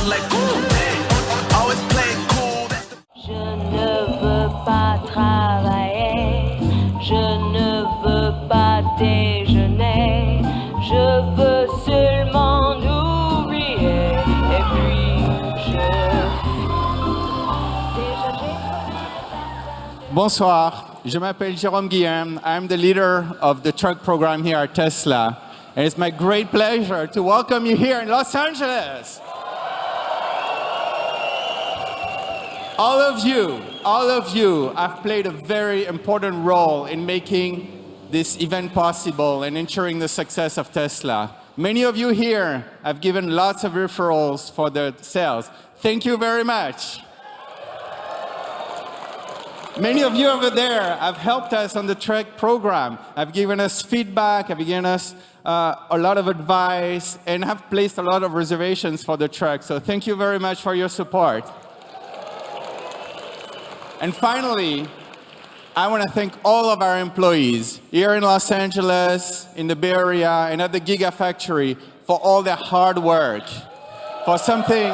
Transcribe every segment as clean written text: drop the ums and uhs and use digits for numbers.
run like always play it cool. Je ne veux pas travailler, je ne veux pas déjeuner, je veux seulement oublier, et puis Bonsoir, je m'appelle Jérôme Guillaume. I'm the leader of the truck program here at Tesla. And it's my great pleasure to welcome you here in Los Angeles. All of you have played a very important role in making this event possible and ensuring the success of Tesla. Many of you here have given lots of referrals for the sales. Thank you very much. Many of you over there have helped us on the truck program, have given us feedback, have given us a lot of advice, and have placed a lot of reservations for the truck. So thank you very much for your support. And finally, I want to thank all of our employees here in Los Angeles, in the Bay Area, and at the Gigafactory for all their hard work, for something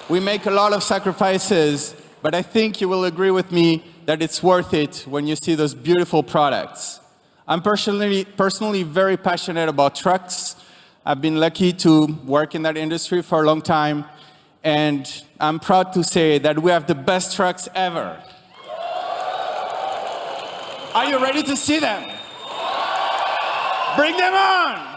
we make a lot of sacrifices, but I think you will agree with me that it's worth it when you see those beautiful products. I'm personally very passionate about trucks. I've been lucky to work in that industry for a long time, and I'm proud to say that we have the best trucks ever. Are you ready to see them? Bring them on!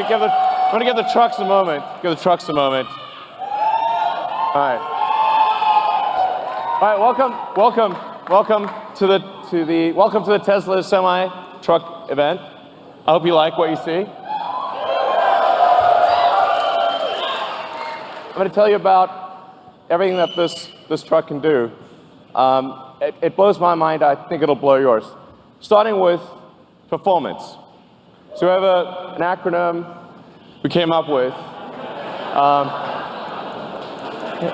I'm going to give the trucks a moment. Give the trucks a moment. All right. All right. Welcome to the Tesla Semi truck event. I hope you like what you see. I'm going to tell you about everything that this truck can do. It blows my mind. I think it'll blow yours. Starting with performance. So we have an acronym we came up with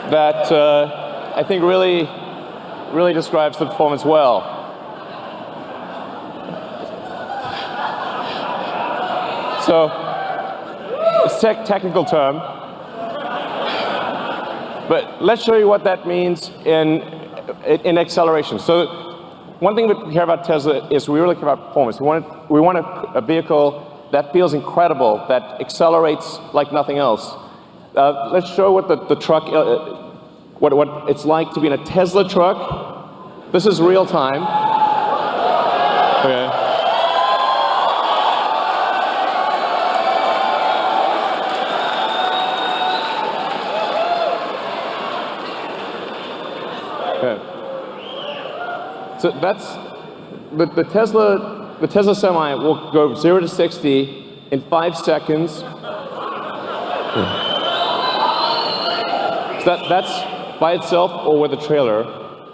that I think really describes the performance well. So it's a technical term, but let's show you what that means in acceleration. So one thing we care about Tesla is we really care about performance. We want a vehicle that feels incredible, that accelerates like nothing else. Let's show what the truck, what it's like to be in a Tesla truck. This is real time. Okay. Okay. So that's the Tesla Semi will go 0 to 60 in 5 seconds. So that's by itself or with a trailer.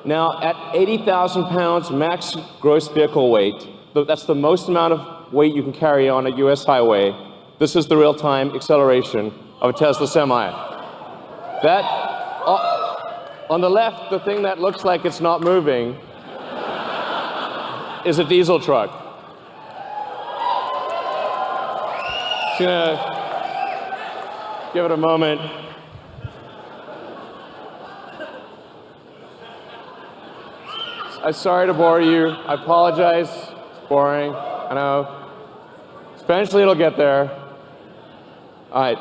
Now, at 80,000 pounds max gross vehicle weight, that's the most amount of weight you can carry on a US highway. This is the real-time acceleration of a Tesla Semi. That, on the left, the thing that looks like it's not moving is a diesel truck. Just gonna give it a moment. I'm sorry to bore you. I apologize. It's boring. I know. Eventually it'll get there. All right.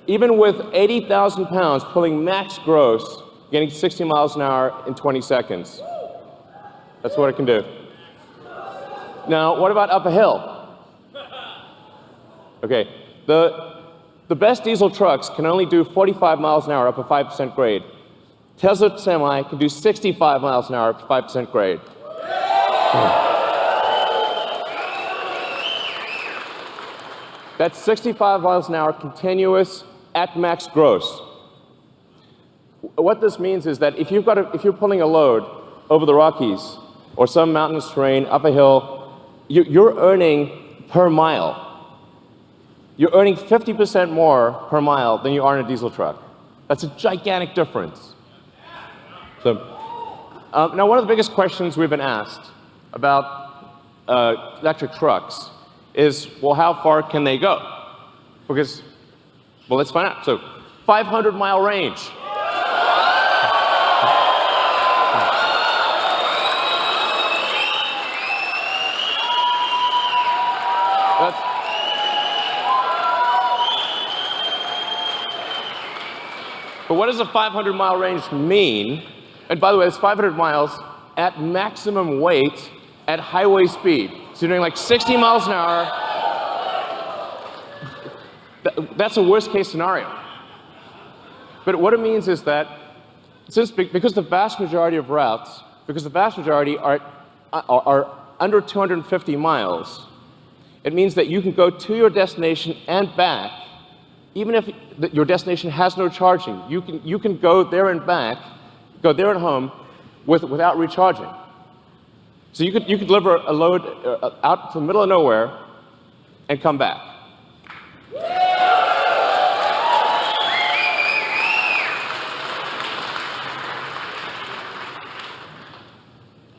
Even with 80,000 pounds pulling max gross, getting 60 miles an hour in 20 seconds. That's what it can do. Now, what about up a hill? Okay. The best diesel trucks can only do 45 miles an hour up a 5% grade. Tesla Semi can do 65 miles an hour, 5% grade. That's 65 miles an hour continuous at max gross. What this means is that if you're pulling a load over the Rockies or some mountainous terrain up a hill, you're earning per mile. You're earning 50% more per mile than you are in a diesel truck. That's a gigantic difference. So, now one of the biggest questions we've been asked about electric trucks is, well, how far can they go? Because, well, let's find out. So, 500-mile range. But what does a 500-mile range mean? And by the way, it's 500 miles at maximum weight at highway speed. So you're doing like 60 miles an hour. That's a worst case scenario. But what it means is that because the vast majority of routes, because the vast majority are under 250 miles, it means that you can go to your destination and back, even if your destination has no charging. You can go there and back, go there and home without recharging. So you could deliver a load out to the middle of nowhere and come back.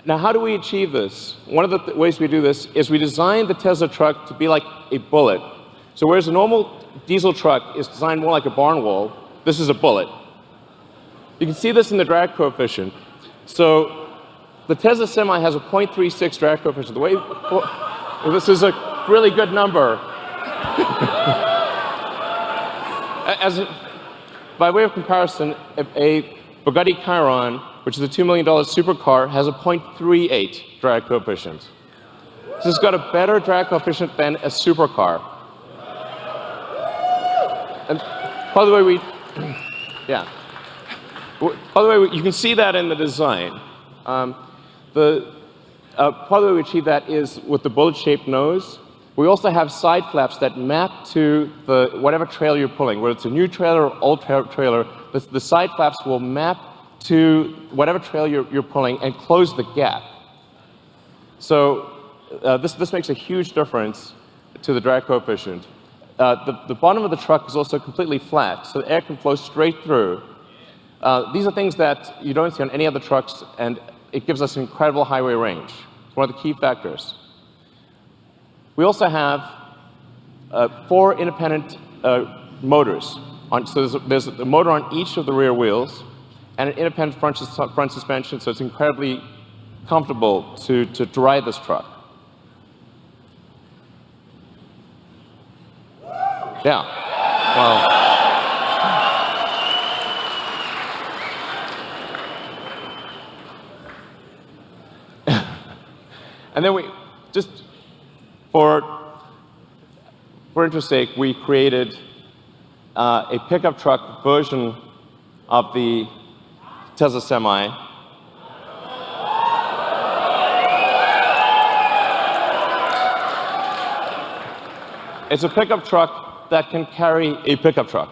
Now, how do we achieve this? One of the ways we do this is we design the Tesla truck to be like a bullet. So whereas a normal diesel truck is designed more like a barn wall, this is a bullet. You can see this in the drag coefficient. So the Tesla Semi has a 0.36 drag coefficient. This is a really good number. By way of comparison, a Bugatti Chiron, which is a $2 million supercar, has a 0.38 drag coefficient. So it's got a better drag coefficient than a supercar. And by the way, you can see that in the design. Part of the way we achieve that is with the bullet-shaped nose. We also have side flaps that map to whatever trailer you're pulling, whether it's a new trailer or old trailer. The side flaps will map to whatever trailer you're pulling and close the gap. So this makes a huge difference to the drag coefficient. The bottom of the truck is also completely flat, so the air can flow straight through. These are things that you don't see on any other trucks, and it gives us incredible highway range. It's one of the key factors. We also have 4 independent motors. So there's a motor on each of the rear wheels and an independent front suspension, so it's incredibly comfortable to ride this truck. Yeah. Well. And then for interest's sake, we created a pickup truck version of the Tesla Semi. It's a pickup truck that can carry a pickup truck.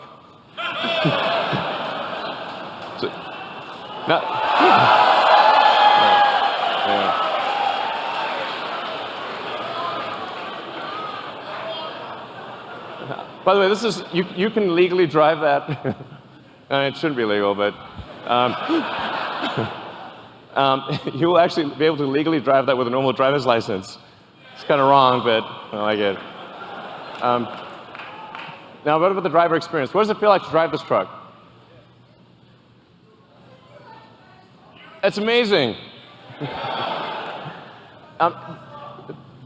Now, By the way, this is, you can legally drive that. It shouldn't be legal, but you will actually be able to legally drive that with a normal driver's license. It's kind of wrong, but I like it. Now, what about the driver experience? What does it feel like to drive this truck? It's amazing.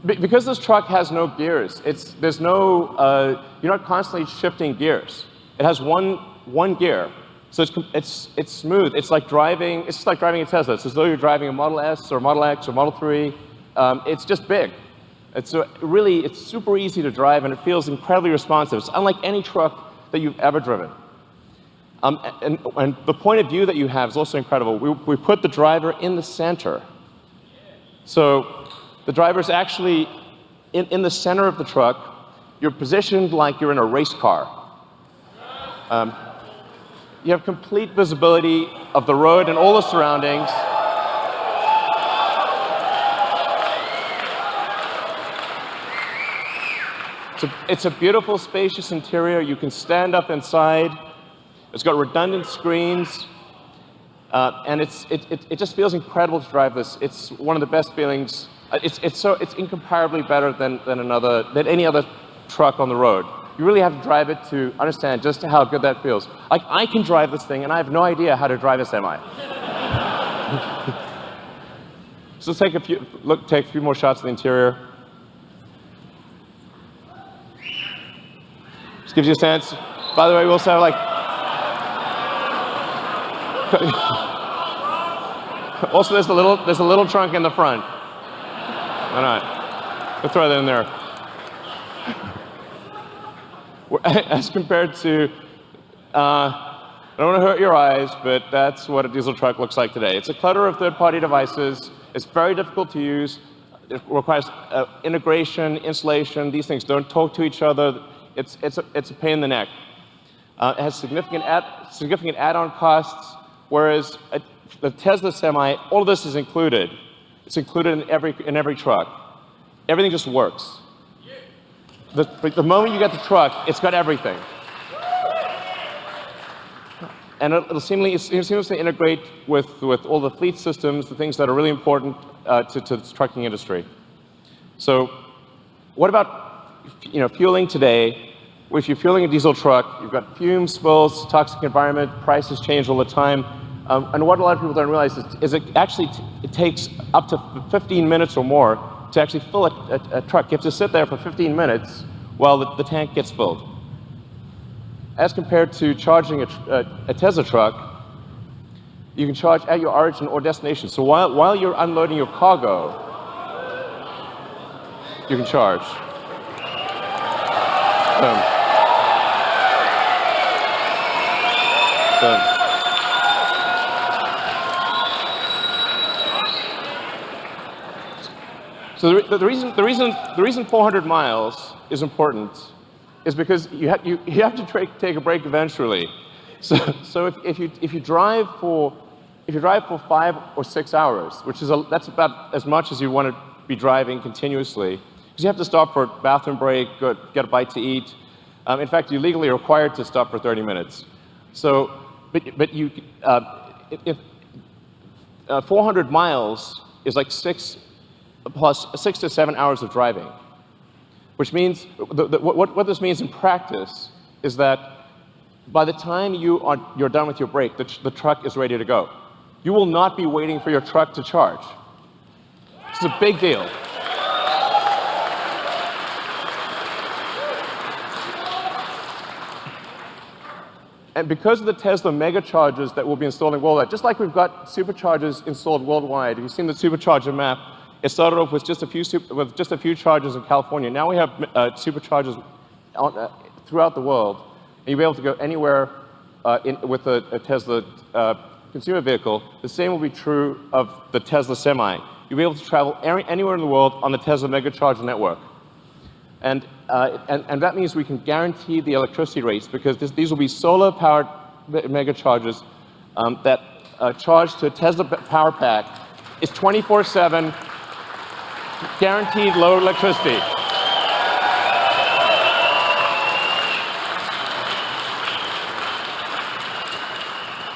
Because this truck has no gears, there's no, you're not constantly shifting gears. It has one gear, so it's smooth. It's just like driving a Tesla. It's as though you're driving a Model S or Model X or Model 3. It's just big. It's super easy to drive, and it feels incredibly responsive. It's unlike any truck that you've ever driven. And the point of view that you have is also incredible. We put the driver in the center. So the driver's actually in the center of the truck. You're positioned like you're in a race car. You have complete visibility of the road and all the surroundings. It's a beautiful, spacious interior. You can stand up inside. It's got redundant screens. And it just feels incredible to drive this. It's one of the best feelings. It's incomparably better than any other truck on the road. You really have to drive it to understand just how good that feels. Like, I can drive this thing, and I have no idea how to drive a semi. So let's take a few more shots of the interior. Just gives you a sense. By the way, we also have like. Also, there's a little trunk in the front. Why not? We'll throw that in there. As compared to, I don't want to hurt your eyes, but that's what a diesel truck looks like today. It's a clutter of third-party devices. It's very difficult to use. It requires integration, installation. These things don't talk to each other. It's a pain in the neck. It has significant add-on costs, whereas the Tesla Semi, all of this is included. It's included in every truck. Everything just works. The moment you get the truck, it's got everything. And it'll seamlessly integrate with all the fleet systems, the things that are really important to the trucking industry. So what about fueling today? If you're fueling a diesel truck, you've got fumes, spills, toxic environment, prices change all the time. And what a lot of people don't realize is it takes up to 15 minutes or more to actually fill a truck. You have to sit there for 15 minutes while the tank gets filled. As compared to charging a Tesla truck, you can charge at your origin or destination. So while you're unloading your cargo, you can charge. So the reason 400 miles is important is because you have to take a break eventually. So if you drive for 5 or 6 hours, that's about as much as you want to be driving continuously, because you have to stop for a bathroom break, get a bite to eat. In fact, you're legally required to stop for 30 minutes. So, but 400 miles is like 6 to 7 hours of driving, which means what this means in practice is that by the time you're done with your break, the truck is ready to go. You will not be waiting for your truck to charge. It's a big deal. And because of the Tesla mega chargers that will be installed worldwide, just like we've got superchargers installed worldwide, if you've seen the supercharger map, it started off with just a few chargers in California. Now we have superchargers throughout the world, and you'll be able to go anywhere with a Tesla consumer vehicle. The same will be true of the Tesla Semi. You'll be able to travel anywhere in the world on the Tesla mega charger network. And that means we can guarantee the electricity rates, because these will be solar-powered mega chargers that charge to a Tesla power pack. It's 24/7, guaranteed low electricity.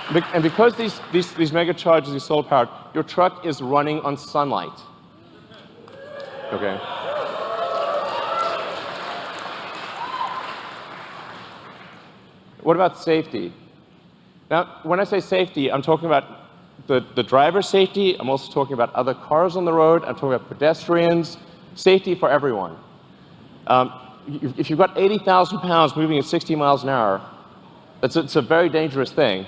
And because these mega chargers are solar powered, your truck is running on sunlight. Okay. What about safety? Now, when I say safety, I'm talking about the driver's safety. I'm also talking about other cars on the road. I'm talking about pedestrians. Safety for everyone. If you've got 80,000 pounds moving at 60 miles an hour, it's a very dangerous thing.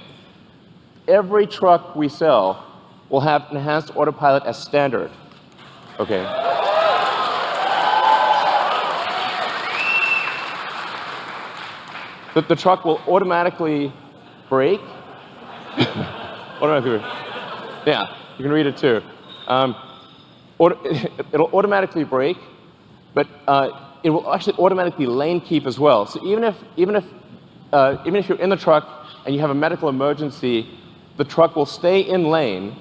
Every truck we sell will have enhanced autopilot as standard. Okay. The truck will automatically brake. Automatically. Yeah, you can read it too. It'll automatically brake, but it will actually automatically lane keep as well. So even if you're in the truck and you have a medical emergency, the truck will stay in lane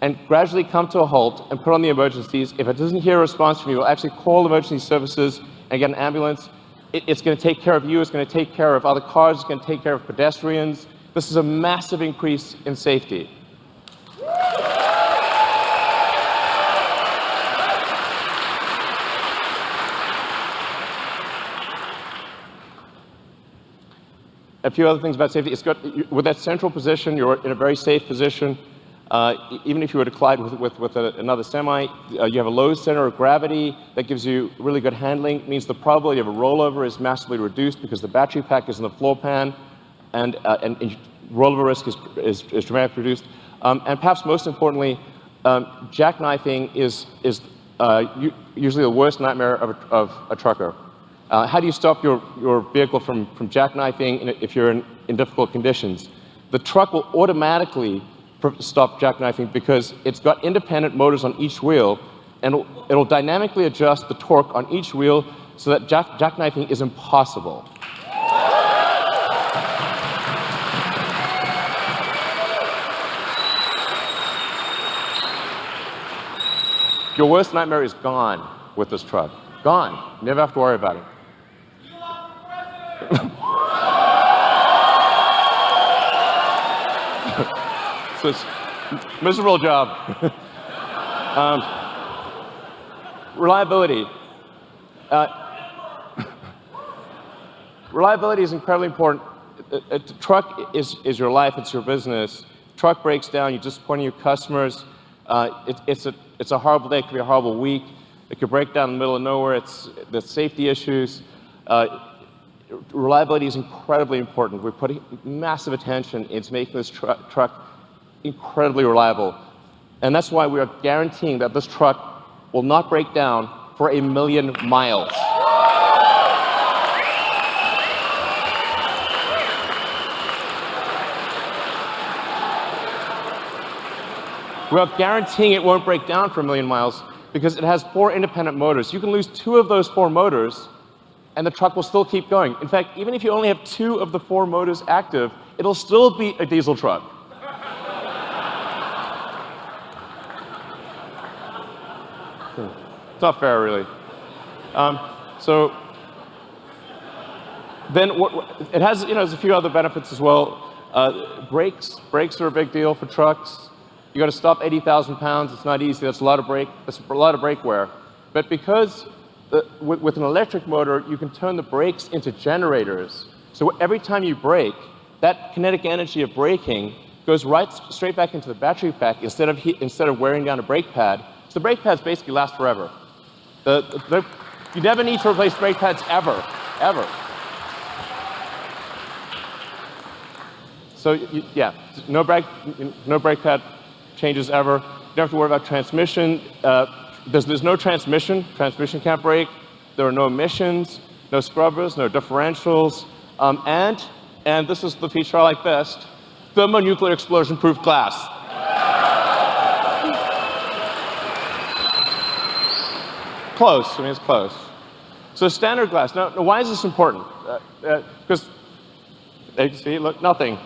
and gradually come to a halt and put on the emergencies. If it doesn't hear a response from you, it will actually call emergency services and get an ambulance. It's going to take care of you. It's going to take care of other cars. It's going to take care of pedestrians. This is a massive increase in safety. A few other things about safety. It's got, with that central position, you're in a very safe position. Even if you were to collide with another semi, you have a low center of gravity that gives you really good handling. It means the probability of a rollover is massively reduced because the battery pack is in the floor pan, and rollover risk is dramatically reduced. And perhaps most importantly, jackknifing is usually the worst nightmare of a trucker. How do you stop your vehicle from jackknifing if you're in difficult conditions? The truck will automatically stop jackknifing because it's got independent motors on each wheel, and it'll dynamically adjust the torque on each wheel so that jackknifing is impossible. Your worst nightmare is gone with this truck. Gone. You never have to worry about it. So it's a miserable job. Reliability. Reliability is incredibly important. A truck is your life, it's your business. Truck breaks down, you're disappointing your customers. It's a horrible day, it could be a horrible week. It could break down in the middle of nowhere. The safety issues. Reliability is incredibly important. We're putting massive attention into making this truck incredibly reliable. And that's why we are guaranteeing that this truck will not break down for 1,000,000 miles. We are guaranteeing it won't break down for 1,000,000 miles because it has 4 independent motors. You can lose 2 of those 4 motors and the truck will still keep going. In fact, even if you only have 2 of the 4 motors active, it'll still be a diesel truck. It's not fair, really. So then it has, there's a few other benefits as well. Brakes are a big deal for trucks. You got to stop 80,000 pounds. It's not easy. That's a lot of brake wear. But because with an electric motor, you can turn the brakes into generators. So every time you brake, that kinetic energy of braking goes straight back into the battery pack instead of wearing down a brake pad. So the brake pads basically last forever. You never need to replace brake pads ever. So no brake pad changes ever. You don't have to worry about transmission. There's no transmission. Transmission can't brake. There are no emissions, no scrubbers, no differentials, and this is the feature I like best: thermonuclear explosion-proof glass. Close. I mean, it's close. So standard glass. Now why is this important? Because you can see, look, nothing.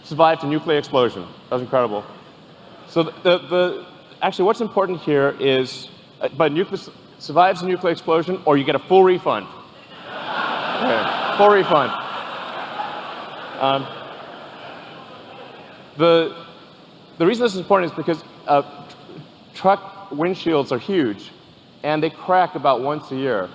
Survived a nuclear explosion. That was incredible. So actually, what's important here is, survives a nuclear explosion, or you get a full refund. Okay, full refund. The reason this is important is because truck windshields are huge, and they crack about once a year.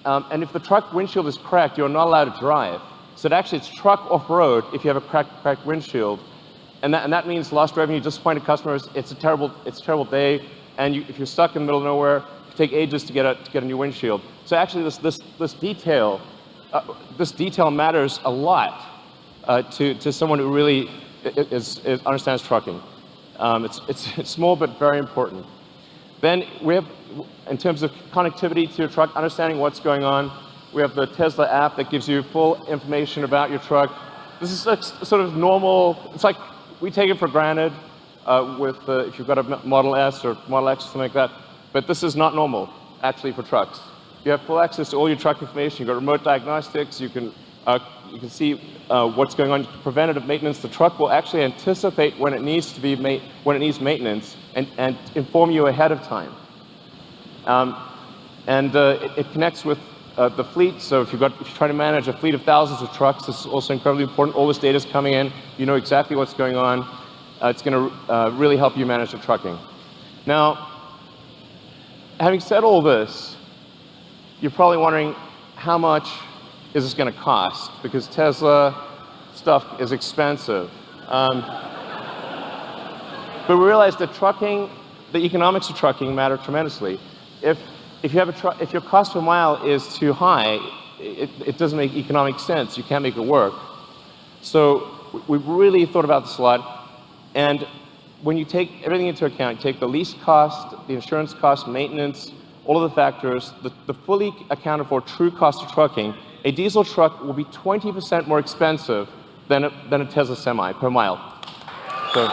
And if the truck windshield is cracked, you're not allowed to drive. So actually, it's truck off-road if you have a cracked windshield. And that means lost revenue, disappointed customers. It's a terrible day. And if you're stuck in the middle of nowhere, it can take ages to get a new windshield. So actually, this detail matters a lot to someone who really understands trucking. It's small but very important. Then we have, in terms of connectivity to your truck, understanding what's going on, we have the Tesla app that gives you full information about your truck. This is sort of normal. It's like we take it for granted if you've got a Model S or Model X or something like that. But this is not normal, actually, for trucks. You have full access to all your truck information. You've got remote diagnostics. You can see what's going on. Preventative maintenance. The truck will actually anticipate when it needs to be maintenance and inform you ahead of time. It connects with the fleet. So if you're trying to manage a fleet of thousands of trucks, this is also incredibly important. All this data is coming in. You know exactly what's going on. It's going to really help you manage the trucking. Now, having said all this, you're probably wondering how much is this going to cost? Because Tesla stuff is expensive. But we realize that the economics of trucking matter tremendously. If your cost per mile is too high, it doesn't make economic sense. You can't make it work. So we've really thought about this a lot. And when you take everything into account, you take the lease cost, the insurance cost, maintenance, all of the factors, the fully accounted for true cost of trucking, a diesel truck will be 20% more expensive than a Tesla Semi per mile. So,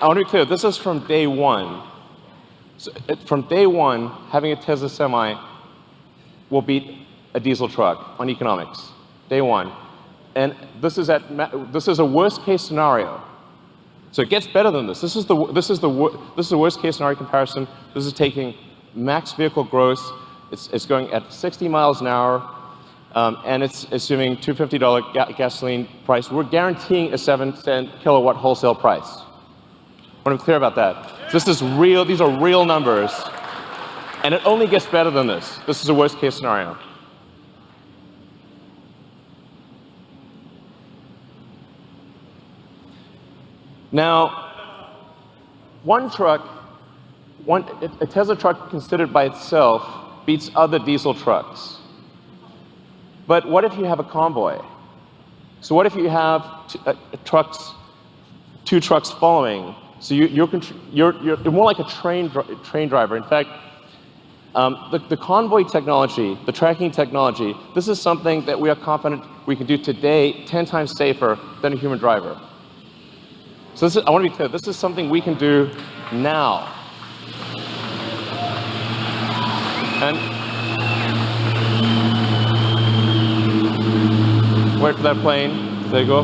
I want to be clear, this is from day one. So, from day one, having a Tesla Semi will beat a diesel truck on economics, day one. And this is a worst case scenario. So it gets better than this. This is the worst case scenario comparison. This is taking max vehicle gross. It's going at 60 miles an hour, and it's assuming $250 gasoline price. We're guaranteeing a 7-cent kilowatt wholesale price. I want to be clear about that. This is real. These are real numbers, and it only gets better than this. This is a worst case scenario. Now, a Tesla truck considered by itself beats other diesel trucks. But what if you have a convoy? So what if you have two trucks following? So you're more like a train driver. In fact, the convoy technology, the tracking technology, this is something that we are confident we can do today 10 times safer than a human driver. So I want to be clear, this is something we can do now. And wait for that plane. There you go.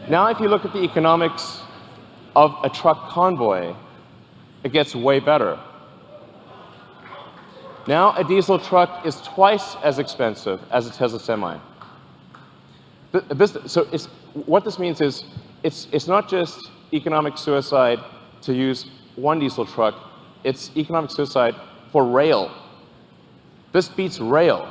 Now if you look at the economics of a truck convoy, it gets way better. Now a diesel truck is twice as expensive as a Tesla Semi. What this means is, it's not just economic suicide to use one diesel truck, it's economic suicide for rail. This beats rail.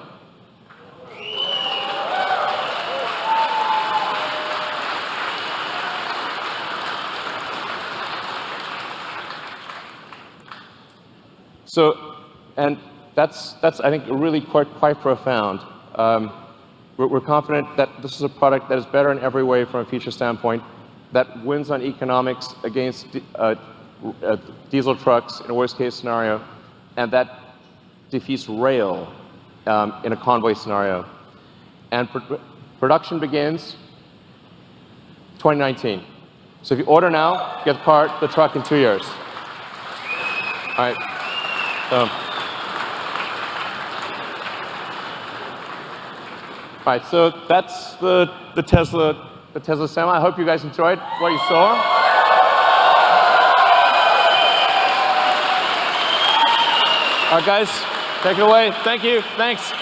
So, and that's I think really quite profound. We're confident that this is a product that is better in every way from a feature standpoint, that wins on economics against diesel trucks in a worst case scenario, and that defeats rail in a convoy scenario. And production begins 2019. So if you order now, get the truck in 2 years. All right. All right, so that's the Tesla Semi. I hope you guys enjoyed what you saw. All right, guys, take it away. Thank you. Thanks.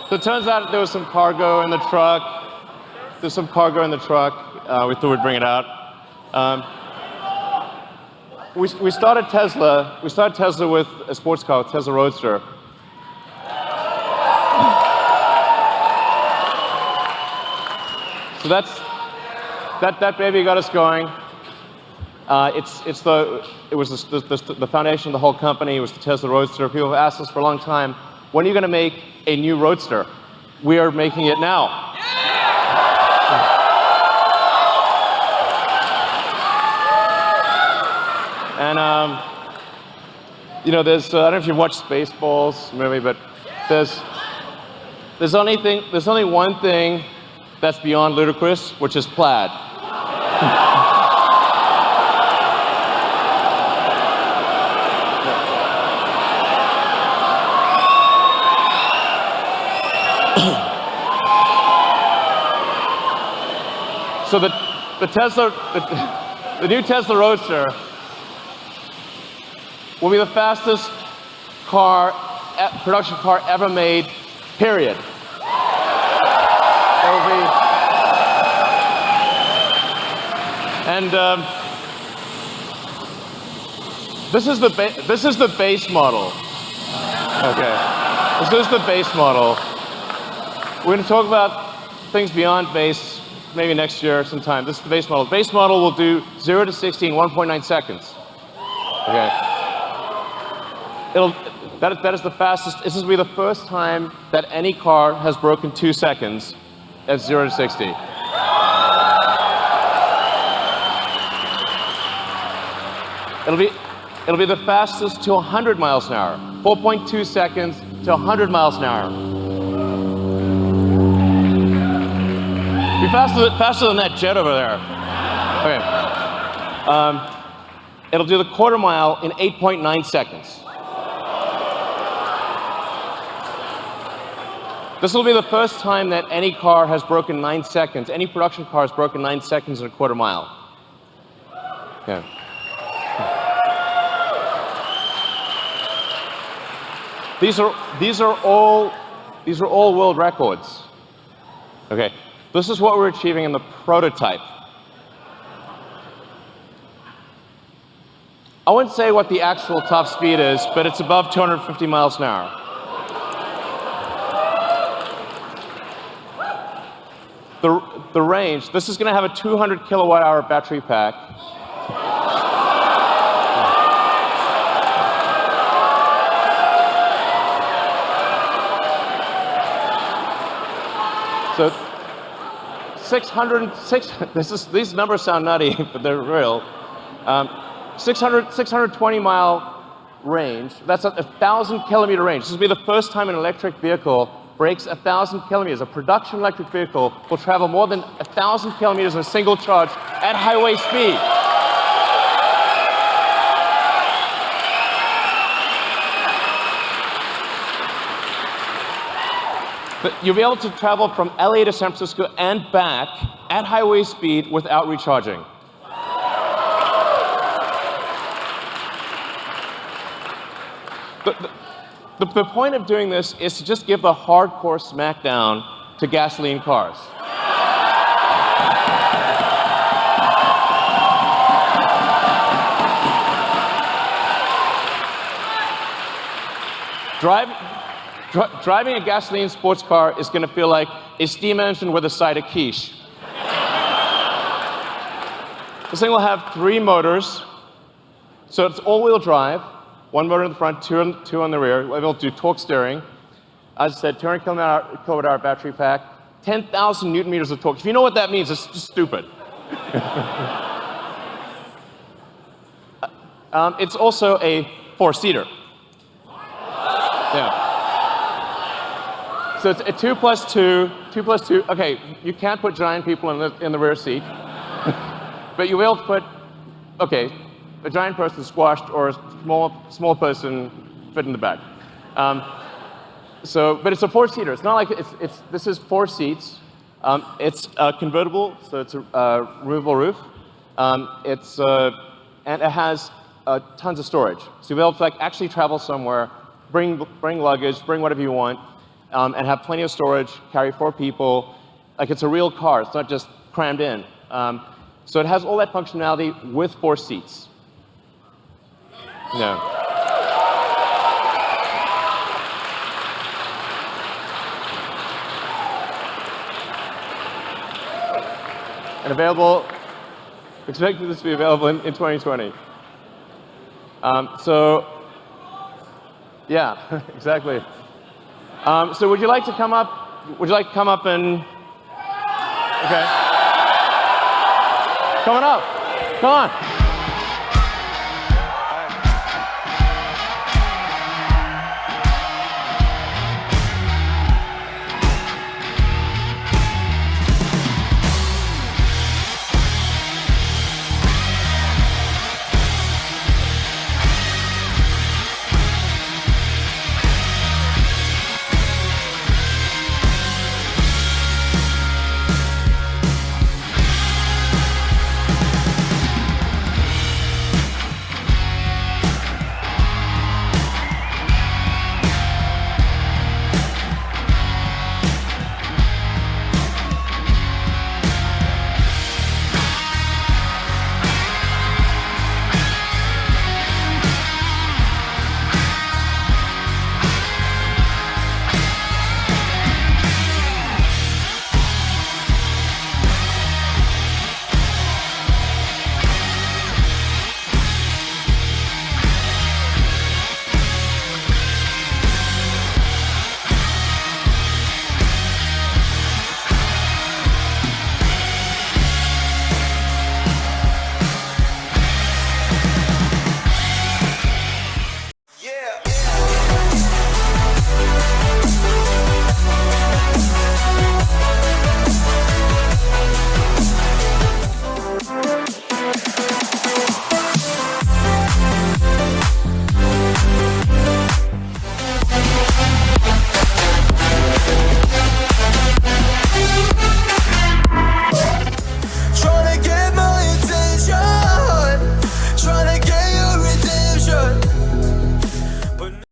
So it turns out there was some cargo in the truck. There's some cargo in the truck. We thought we'd bring it out. We started Tesla. We started Tesla with a sports car, Tesla Roadster. So that baby got us going. It was the foundation of the whole company. It was the Tesla Roadster. People have asked us for a long time, when are you going to make a new Roadster? We are making it now. And you know, there's I don't know if you've watched Spaceballs movie, but there's only one thing that's beyond ludicrous, which is plaid. So the new Tesla Roadster will be the fastest production car ever made, period. It will be, and this is the base model. Okay, this is the base model. We're going to talk about things beyond base maybe next year sometime. This is the base model. The base model will do 0 to 60 in 1.9 seconds. Okay. That is the fastest. This will be the first time that any car has broken 2 seconds at 0 to 60. It'll be the fastest to 100 miles an hour. 4.2 seconds to 100 miles an hour. Be faster than that jet over there. Okay. It'll do the quarter mile in 8.9 seconds. This will be the first time that any car has broken 9 seconds. Any production car has broken 9 seconds in a quarter mile. Okay. These are all world records. Okay, this is what we're achieving in the prototype. I wouldn't say what the actual top speed is, but it's above 250 miles an hour. The range, this is going to have a 200 kilowatt hour battery pack. So these numbers sound nutty, but they're real. 620 mile range, that's a 1,000 kilometer range. This will be the first time an electric vehicle breaks 1,000 kilometers. A production electric vehicle will travel more than 1,000 kilometers in a single charge at highway speed. But you'll be able to travel from LA to San Francisco and back at highway speed without recharging. The point of doing this is to just give the hardcore smackdown to gasoline cars. Driving a gasoline sports car is going to feel like a steam engine with a side of quiche. This thing will have 3 motors, so it's all-wheel drive. 1 motor in the front, 2 on the rear. We'll be able to do torque steering. As I said, 200 kilowatt hour battery pack, 10,000 newton meters of torque. If you know what that means, it's just stupid. It's also a 4-seater. Yeah. So it's a 2 plus 2, 2 plus 2. Okay, you can't put giant people in the rear seat, but you'll be able to put, okay, a giant person squashed or a small person fit in the back. But it's a 4-seater. It's not like this is 4 seats. It's convertible, so it's a removable roof. And it has tons of storage. So you'll be able to actually travel somewhere, bring luggage, bring whatever you want, and have plenty of storage, carry 4 people. Like it's a real car. It's not just crammed in. So it has all that functionality with 4 seats. No. And expected this to be available in 2020. Yeah, exactly. So would you like to come up? Would you like to come up and? Okay. Coming up. Come on.